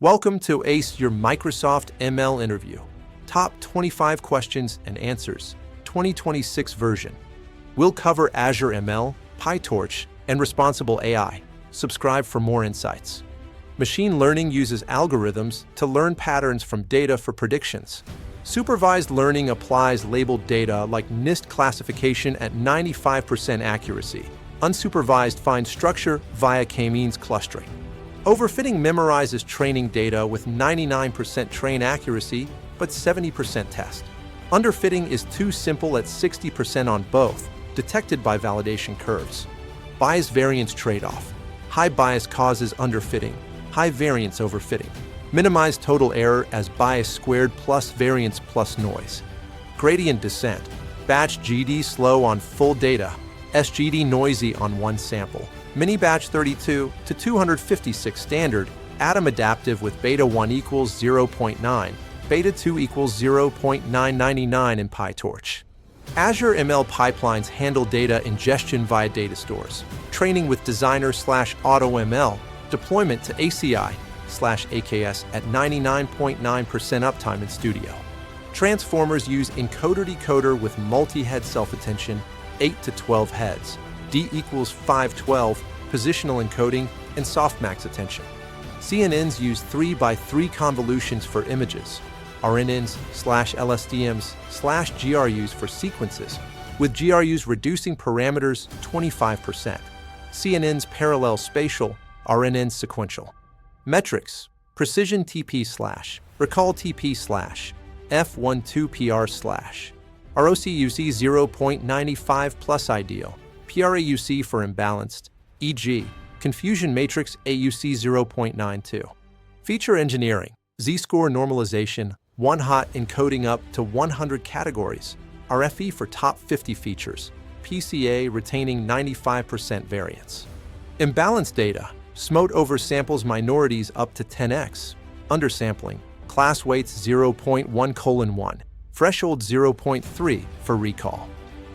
Welcome to ACE, your Microsoft ML interview. Top 25 questions and answers, 2026 version. We'll cover Azure ML, PyTorch, and responsible AI. Subscribe for more insights. Machine learning uses algorithms to learn patterns from data for predictions. Supervised learning applies labeled data like NIST classification at 95% accuracy. Unsupervised finds structure via k-means clustering. Overfitting memorizes training data with 99% train accuracy, but 70% test. Underfitting is too simple at 60% on both, detected by validation curves. Bias variance trade-off. High bias causes underfitting, high variance overfitting. Minimize total error as bias squared plus variance plus noise. Gradient descent. Batch GD slow on full data, SGD noisy on one sample. Mini batch 32 to 256 standard, atom adaptive with beta 1 equals 0.9, beta 2 equals 0.999 in PyTorch. Azure ML pipelines handle data ingestion via data stores, training with Designer/AutoML, deployment to ACI/AKS at 99.9% uptime in Studio. Transformers use encoder-decoder with multi-head self-attention, 8 to 12 heads, D equals 512, positional encoding, and softmax attention. CNNs use 3x3 convolutions for images, RNNs/LSTMs/GRUs for sequences, with GRUs reducing parameters 25%. CNNs parallel spatial, RNNs sequential. Metrics, precision TP/, recall TP/, F12PR/, ROCUC 0.95 plus ideal, PRAUC for imbalanced, e.g., confusion matrix AUC 0.92. Feature engineering, Z-score normalization, one-hot encoding up to 100 categories, RFE for top 50 features, PCA retaining 95% variance. Imbalanced data, SMOT oversamples minorities up to 10x, undersampling, class weights 0.1:1, threshold 0.3 for recall.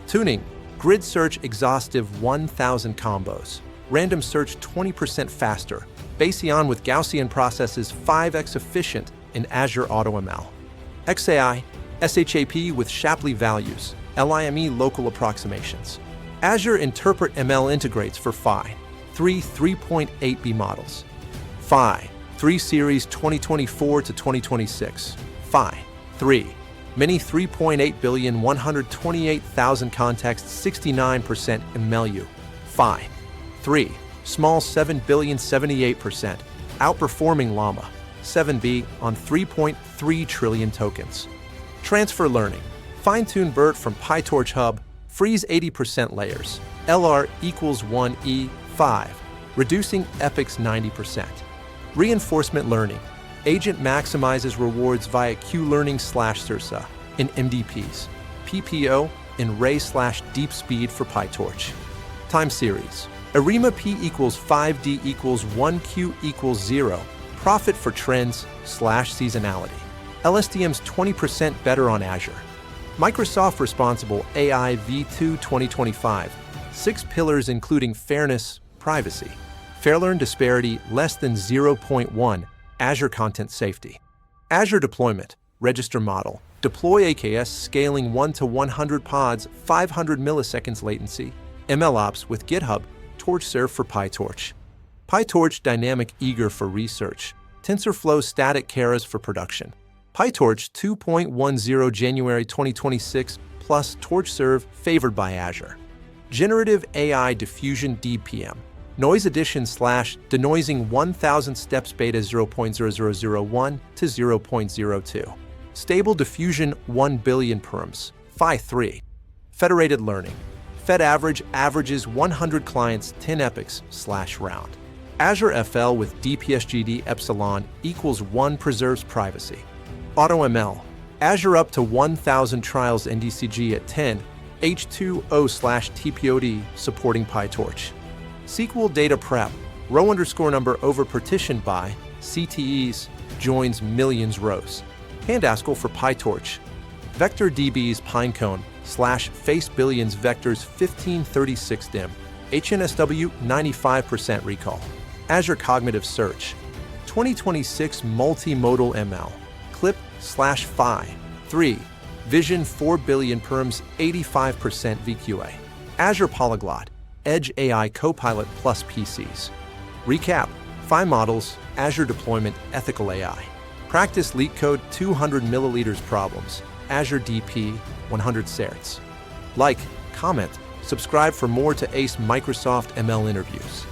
Tuning, grid search exhaustive 1,000 combos, random search 20% faster, Bayesian with Gaussian processes 5x efficient in Azure AutoML. XAI, SHAP with Shapley values, LIME local approximations. Azure Interpret ML integrates for Phi 3.8b models. Phi 3 Series 2024 to 2026. Phi 3 Mini 3.8 billion 128,000 contexts 69% MLU. Phi 3 Small 7 billion 78%, outperforming Llama 7B on 3.3 trillion tokens. Transfer learning, fine-tune BERT from PyTorch Hub, freeze 80% layers, LR equals 1E5, reducing epochs 90%. Reinforcement learning, agent maximizes rewards via Q-learning/SIRSA in MDPs, PPO in Ray/Deep Speed for PyTorch. Time series, ARIMA P equals 5D equals 1Q equals 0, profit for trends/seasonality. LSTM's 20% better on Azure. Microsoft Responsible AI V2 2025, 6 pillars including fairness, privacy, fair-learn disparity less than 0.1, Azure Content Safety. Azure Deployment, Register Model, deploy AKS scaling 1 to 100 pods, 500 milliseconds latency, MLOps with GitHub, TorchServe for PyTorch. PyTorch Dynamic Eager for research, TensorFlow Static Keras for production. PyTorch 2.10 January 2026 plus TorchServe favored by Azure. Generative AI Diffusion DPM. Noise addition / denoising 1000 steps beta 0.0001 to 0.02. Stable diffusion 1 billion perms, Phi 3. Federated learning. Fed average averages 100 clients 10 epochs / round. Azure FL with DPSGD epsilon equals 1 preserves privacy. AutoML. Azure up to 1000 trials NDCG at 10, H2O/TPOD supporting PyTorch. SQL data prep, row underscore number over partition by, CTEs, joins millions rows. Handaskell for PyTorch. Vector DB's Pinecone / face billions vectors 1536 dim. HNSW 95% recall. Azure Cognitive Search. 2026 multimodal ML, clip/phi. 3. Vision 4 billion perms, 85% VQA. Azure Polyglot, Edge AI Copilot plus PCs. Recap: FAANG models, Azure deployment, ethical AI. Practice leak code 200 milliliters problems, Azure DP 100 certs. Like, comment, subscribe for more to ace Microsoft ML interviews.